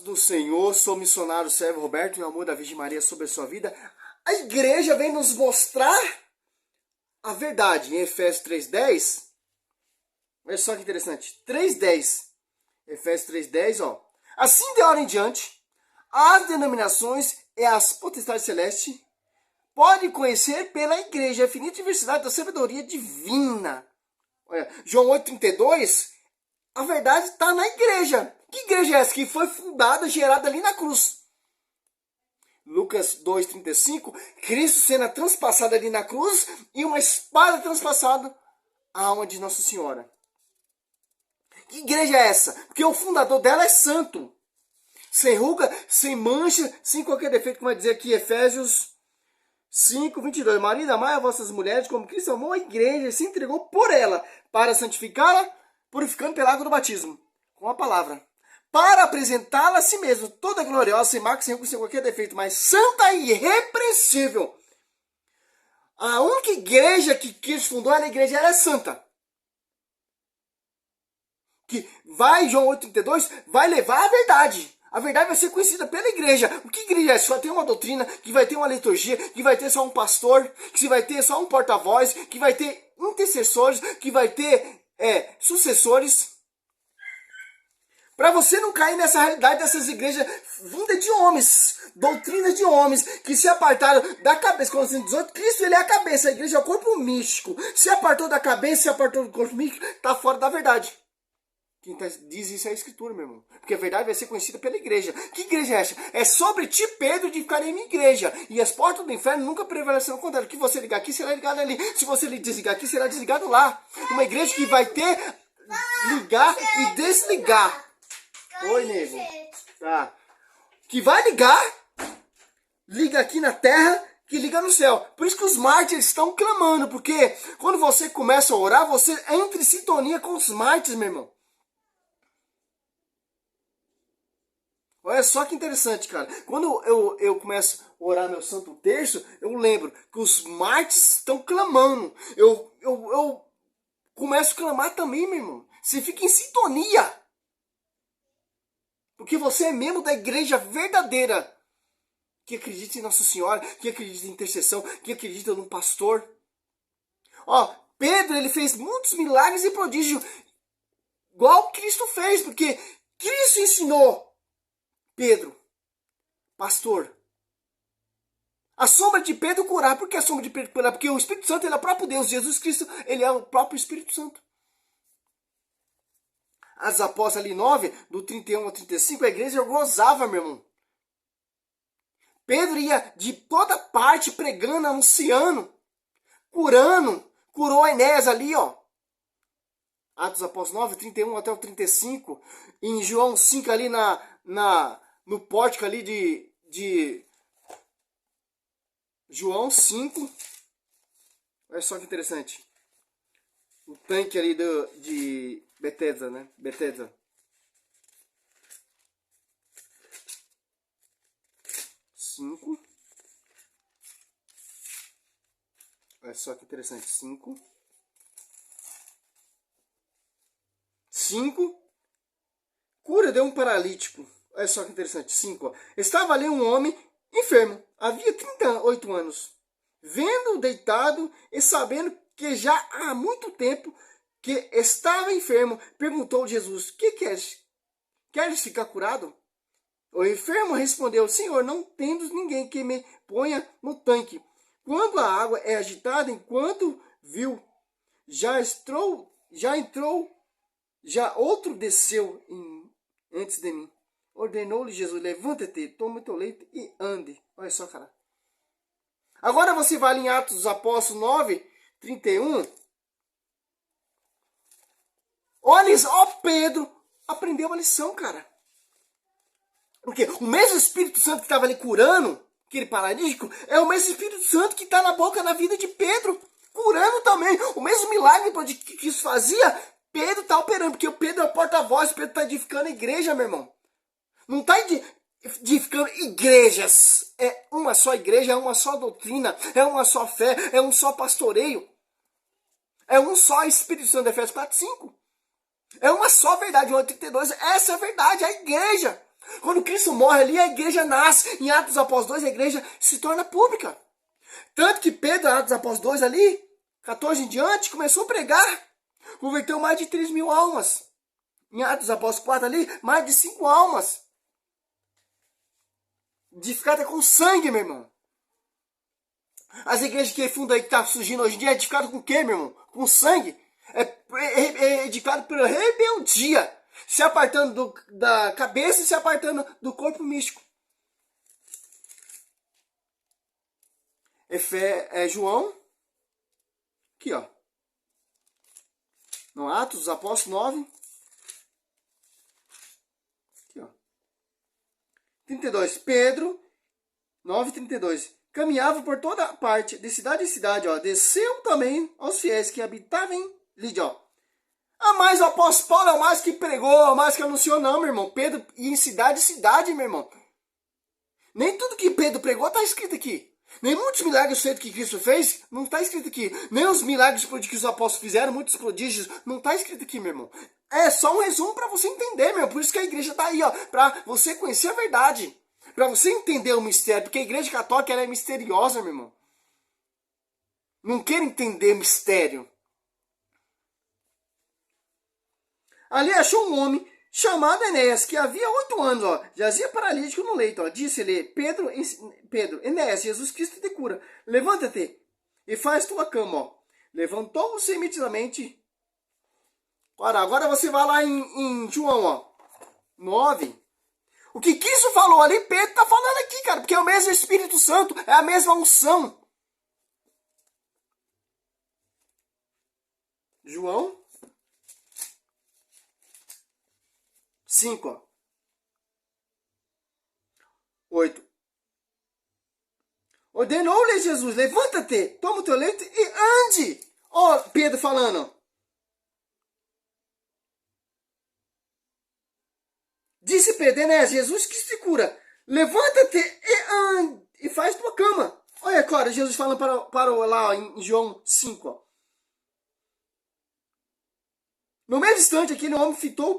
do Senhor, sou missionário servo Roberto, em amor da Virgem Maria sobre a sua vida. A igreja vem nos mostrar a verdade em Efésios 3:10. Olha só que interessante, 3:10. Efésios 3:10, ó. Assim de hora em diante, as denominações e as potestades celestes podem conhecer pela igreja a infinita diversidade da sabedoria divina. Olha, João 8:32, a verdade está na igreja. Que igreja é essa? Que foi fundada, gerada ali na cruz. Lucas 2:35, Cristo sendo transpassado ali na cruz e uma espada transpassada a alma de Nossa Senhora. Que igreja é essa? Porque o fundador dela é santo. Sem ruga, sem mancha, sem qualquer defeito, como vai dizer aqui Efésios 5:22. Marido, amai a vossas mulheres como Cristo amou a igreja e se entregou por ela, para santificá-la, purificando pela água do batismo, com a palavra, para apresentá-la a si mesmo, toda gloriosa, sem marca, sem qualquer defeito, mas santa e irrepreensível. A única igreja que Cristo fundou, a igreja era santa. Que vai, João 8:32, vai levar a verdade. A verdade vai ser conhecida pela igreja. O que igreja é? Só tem uma doutrina, que vai ter uma liturgia, que vai ter só um pastor, que vai ter só um porta-voz, que vai ter intercessores, que vai ter sucessores. Para você não cair nessa realidade dessas igrejas vindas de homens, doutrinas de homens, que se apartaram da cabeça. Como assim, 18, Cristo ele é a cabeça, a igreja é o corpo místico. Se apartou da cabeça, se apartou do corpo místico, está fora da verdade. Quem diz isso é a escritura, meu irmão. Porque a verdade vai ser conhecida pela igreja. Que igreja é essa? É sobre ti, Pedro, de ficar em minha igreja. E as portas do inferno nunca prevalecerão contra ela. Que você ligar aqui, será ligado ali. Se você desligar aqui, será desligado lá. Uma igreja que vai ter ligar e desligar. Oi, nego. Tá. Que vai ligar, liga aqui na terra, que liga no céu. Por isso que os mártires estão clamando. Porque quando você começa a orar, você entra em sintonia com os mártires, meu irmão. Olha só que interessante, cara. Quando eu começo a orar meu santo terço, eu lembro que os mártires estão clamando. Eu começo a clamar também, meu irmão. Você fica em sintonia. Porque você é membro da igreja verdadeira. Que acredita em Nossa Senhora, que acredita em intercessão, que acredita no pastor. Ó, Pedro, ele fez muitos milagres e prodígios. Igual Cristo fez, porque Cristo ensinou Pedro, pastor. A sombra de Pedro curar. Por que a sombra de Pedro curar? Porque o Espírito Santo ele é o próprio Deus. Jesus Cristo ele é o próprio Espírito Santo. As apóstolos ali 9, do 31 ao 35, a igreja gozava, meu irmão. Pedro ia de toda parte pregando, anunciando, curando. Curou Enéas ali, ó. Atos Apóstolos 9, 31 até o 35. Em João 5 ali no pórtico ali de João 5. Olha só que interessante. O tanque ali de Betesda, né? Betesda. Cinco. Olha só que interessante. 5. 5. Cura de um paralítico. Olha só que interessante. 5. Estava ali um homem enfermo. Havia 38 anos. Vendo deitado e sabendo que já há muito tempo que estava enfermo, perguntou a Jesus: que queres? Queres ficar curado? O enfermo respondeu: Senhor, não tendo ninguém que me ponha no tanque. Quando a água é agitada, enquanto viu, já outro desceu antes de mim. Ordenou-lhe Jesus: levanta-te, toma o teu leito e ande. Olha só, cara. Agora você vai em Atos dos Apóstolos 9, 31. Olha, ó, Pedro aprendeu uma lição, cara. Porque o mesmo Espírito Santo que estava ali curando aquele paralítico é o mesmo Espírito Santo que está na boca, na vida de Pedro, curando também. O mesmo milagre que Cristo fazia, Pedro está operando, porque o Pedro é o porta-voz, Pedro está edificando a igreja, meu irmão. Não está edificando igrejas. É uma só igreja, é uma só doutrina, é uma só fé, é um só pastoreio. É um só Espírito Santo, Efésios 4:5. É uma só verdade, 8:32. Essa é a verdade, a igreja. Quando Cristo morre ali, a igreja nasce. Em Atos dos Apóstolos 2, a igreja se torna pública. Tanto que Pedro, em Atos dos Apóstolos 2 ali, 14 em diante, começou a pregar. Converteu mais de 3 mil almas. Em Atos dos Apóstolos 4 ali, mais de 5 almas. Edificada com sangue, meu irmão. As igrejas que fundam aí, que tá surgindo hoje em dia, é edificado com o quê, meu irmão? Com sangue. É edificado pela rebeldia. Se apartando da cabeça e se apartando do corpo místico. João. Aqui, ó. No Atos dos Apóstolos 9. Aqui, ó. 32. Pedro, 9:32. Caminhava por toda parte, de cidade em cidade, ó. Desceu também aos fiéis que habitavam em Lídia, ó. Mas o apóstolo Paulo é o mais que pregou, é o mais que anunciou, não, meu irmão. Pedro ia em cidade em cidade, meu irmão. Nem tudo que Pedro pregou está escrito aqui. Nem muitos milagres feitos que Cristo fez, não está escrito aqui. Nem os milagres que os apóstolos fizeram, muitos prodígios, não está escrito aqui, meu irmão. É só um resumo para você entender, meu. Por isso que a igreja está aí, ó. Para você conhecer a verdade. Para você entender o mistério. Porque a igreja católica ela é misteriosa, meu irmão. Não quer entender mistério. Ali achou um homem chamado Enéas, que havia 8 anos, ó, jazia paralítico no leito, ó. Disse-lhe, Pedro, Enéas, Jesus Cristo te cura. Levanta-te e faz tua cama, ó. Levantou-se imediatamente. Agora você vai lá em João, ó, 9. O que Cristo falou ali, Pedro está falando aqui, cara, porque é o mesmo Espírito Santo, é a mesma unção. João 5, ó. 8. Ordenou-lhe Jesus, levanta-te, toma o teu leito e ande. Ó, Pedro falando. Disse Pedro, Enéas, Jesus que te cura. Levanta-te e ande e faz tua cama. Olha agora, Jesus falando para lá ó, em João 5, ó. No mesmo instante, aquele homem ficou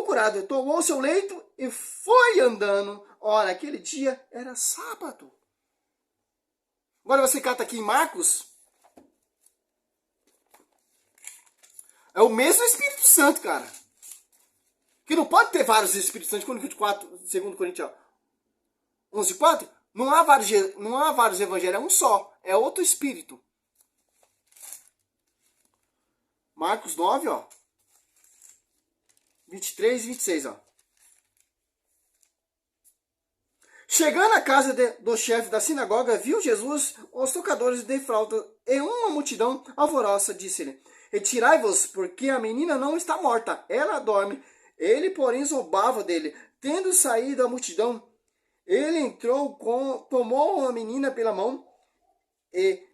curado, tomou o seu leito e foi andando. Ora, aquele dia era sábado. Agora você cata aqui em Marcos. É o mesmo Espírito Santo, cara. Que não pode ter vários Espíritos Santos. 2 Coríntios 11:4. Não há vários evangelhos, é um só. É outro Espírito. Marcos 9, ó. 23 e 26, ó. Chegando à casa do chefe da sinagoga, viu Jesus os tocadores de flauta e uma multidão alvoroça, disse-lhe, retirai-vos, porque a menina não está morta, ela dorme. Ele, porém, zombava dele. Tendo saído a multidão, ele entrou, tomou a menina pela mão e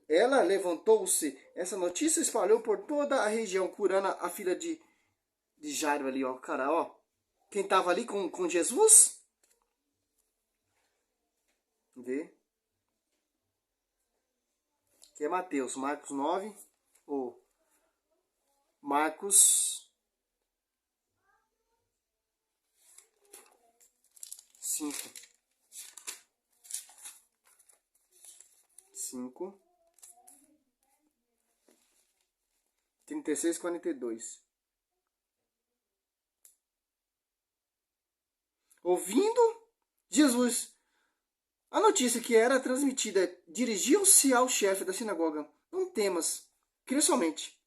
ela levantou-se. Essa notícia espalhou por toda a região, curando a filha de Jairo ali, ó. Cara, ó. Quem estava ali com Jesus? Vê. Que é Mateus, Marcos 9, ou Marcos 5. 36, 42. Ouvindo Jesus a notícia que era transmitida, dirigiu-se ao chefe da sinagoga. Não temas, crê somente.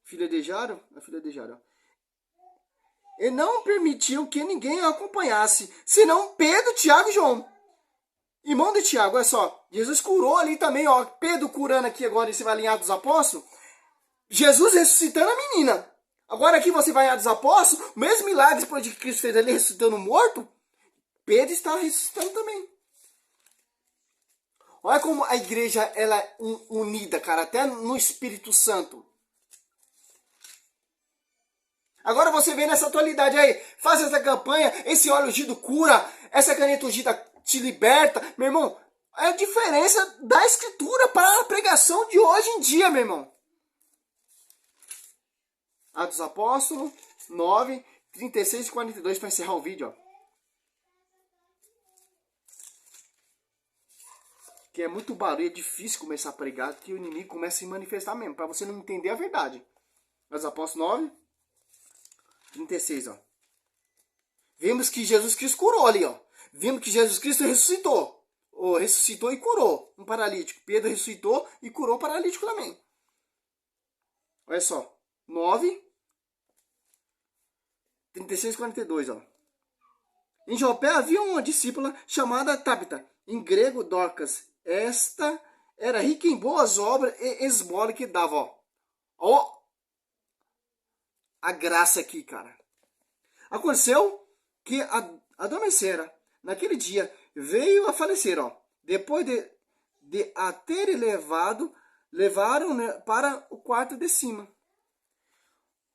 A filha de Jairo. E não permitiu que ninguém a acompanhasse, senão Pedro, Tiago e João. Irmão de Tiago, olha só. Jesus curou ali também, ó. Pedro curando aqui agora, esse vai alinhado dos apóstolos. Jesus ressuscitando a menina. Agora aqui você vai alinhado dos apóstolos, o mesmo milagre que Cristo fez ali ressuscitando o morto, Pedro está ressuscitando também. Olha como a igreja ela é unida, cara, até no Espírito Santo. Agora você vê nessa atualidade aí, faz essa campanha, esse óleo ungido cura, essa caneta ungida te liberta. Meu irmão, é a diferença da escritura para a pregação de hoje em dia, meu irmão. Atos dos Apóstolos 9, 36 e 42 para encerrar o vídeo, ó. Que é muito barulho, é difícil começar a pregar, que o inimigo começa a se manifestar mesmo, para você não entender a verdade. Mas Apóstolos 9, 36, ó. Vimos que Jesus Cristo curou ali, ó. Vimos que Jesus Cristo ressuscitou. Ou ressuscitou e curou um paralítico. Pedro ressuscitou e curou o paralítico também. Olha só. 9, 36 e 42, ó. Em Jope havia uma discípula chamada Tabita, em grego Dorcas. Esta era rica em boas obras e esmola que dava, ó. Ó, a graça aqui, cara. Aconteceu que adormecera. Naquele dia veio a falecer, ó. Depois de a ter levaram, né, para o quarto de cima.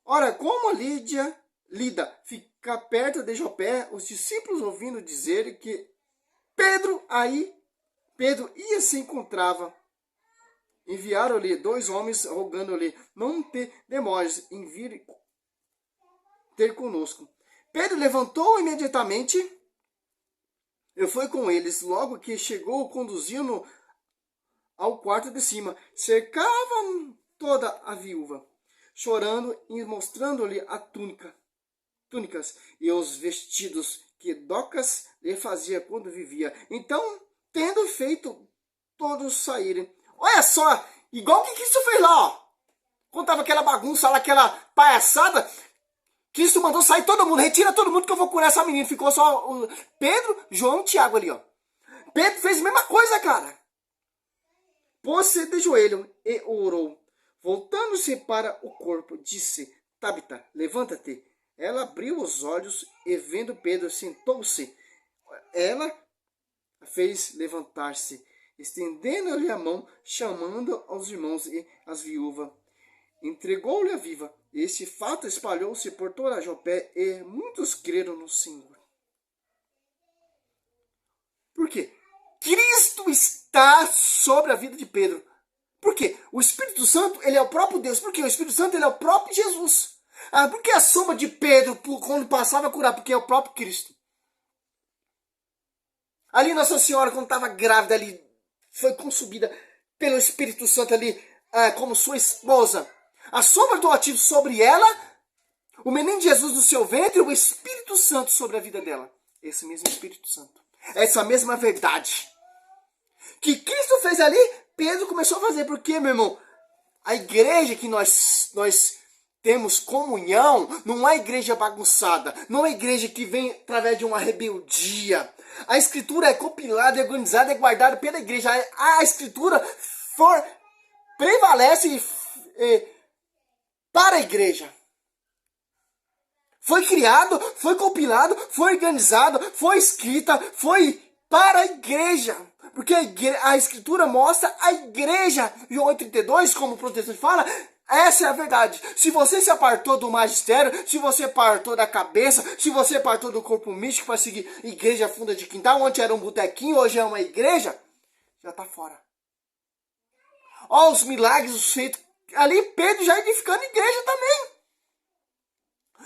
Ora, como Lida fica perto de Jopé, os discípulos ouvindo dizer que Pedro ia se encontrava. Enviaram-lhe 2 homens, rogando-lhe, não te demores em vir ter conosco. Pedro levantou imediatamente e foi com eles. Logo que chegou, conduziu-no ao quarto de cima. Cercavam toda a viúva, chorando e mostrando-lhe a túnicas e os vestidos que Docas lhe fazia quando vivia. Então, tendo feito todos saírem. Olha só, igual que Cristo fez lá, ó. Quando tava aquela bagunça lá, aquela palhaçada, Cristo mandou sair todo mundo, retira todo mundo que eu vou curar essa menina. Ficou só o Pedro, João e Tiago ali, ó. Pedro fez a mesma coisa, cara. Pôs-se de joelho e orou. Voltando-se para o corpo, disse, Tabita, levanta-te. Ela abriu os olhos e, vendo Pedro, sentou-se. Ela fez levantar-se, estendendo-lhe a mão, chamando aos irmãos e as viúvas. Entregou-lhe a viva. Este fato espalhou-se por toda a Jopé e muitos creram no Senhor. Por quê? Cristo está sobre a vida de Pedro. Por quê? O Espírito Santo, ele é o próprio Deus. Por quê? O Espírito Santo, ele é o próprio Jesus. Por que a sombra de Pedro, quando passava a curar? Porque é o próprio Cristo. Ali Nossa Senhora, quando estava grávida, ali foi consumida pelo Espírito Santo ali, como sua esposa. A sombra do ativo sobre ela, o menino Jesus no seu ventre, o Espírito Santo sobre a vida dela. Esse mesmo Espírito Santo. Essa mesma verdade. Que Cristo fez ali, Pedro começou a fazer. Por quê, meu irmão? A igreja que nós temos comunhão, não é igreja bagunçada, não é igreja que vem através de uma rebeldia. A escritura é compilada, é organizada, é guardada pela igreja. A escritura prevalece para a igreja. Foi criado, foi compilado, foi organizado, foi escrita, foi para a igreja. Porque a escritura mostra a igreja. João 8,32, como o protestante fala, essa é a verdade. Se você se apartou do magistério, se você apartou da cabeça, se você apartou do corpo místico para seguir igreja funda de quintal, onde era um botequinho, hoje é uma igreja, já está fora. Olha os milagres, os feitos. Ali Pedro já edificando igreja também.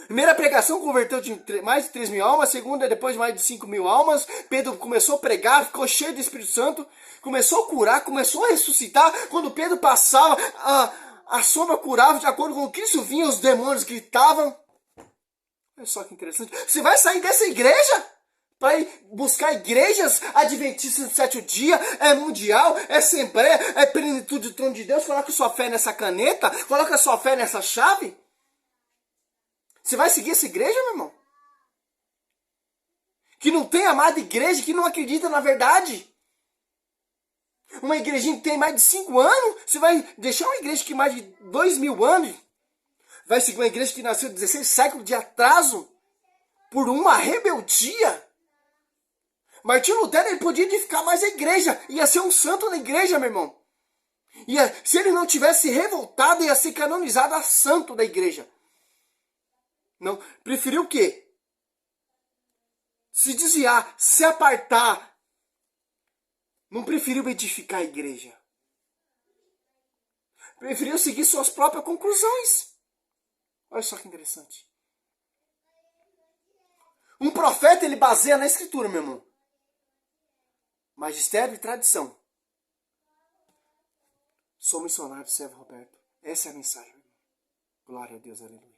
Primeira pregação converteu de mais de 3 mil almas, segunda depois de mais de 5 mil almas. Pedro começou a pregar, ficou cheio do Espírito Santo, começou a curar, começou a ressuscitar. Quando Pedro passava, a sombra curava, de acordo com o Cristo vinha, os demônios gritavam. Olha só que interessante. Você vai sair dessa igreja para ir buscar igrejas adventistas do 7º dia, é mundial, é assembleia, é plenitude do trono de Deus. Coloca sua fé nessa caneta, coloca sua fé nessa chave. Você vai seguir essa igreja, meu irmão? Que não tem amada igreja, que não acredita na verdade. Uma igrejinha que tem mais de 5 anos, você vai deixar uma igreja que tem mais de 2 mil anos? Vai seguir uma igreja que nasceu 16 séculos de atraso? Por uma rebeldia? Martinho Lutero, ele podia edificar mais a igreja. Ia ser um santo na igreja, meu irmão. Se ele não tivesse revoltado, ia ser canonizado a santo da igreja. Não, preferiu o quê? Se desviar, se apartar. Não preferiu edificar a igreja. Preferiu seguir suas próprias conclusões. Olha só que interessante. Um profeta, ele baseia na escritura, meu irmão. Magistério e tradição. Sou missionário, servo Roberto. Essa é a mensagem. Glória a Deus, aleluia.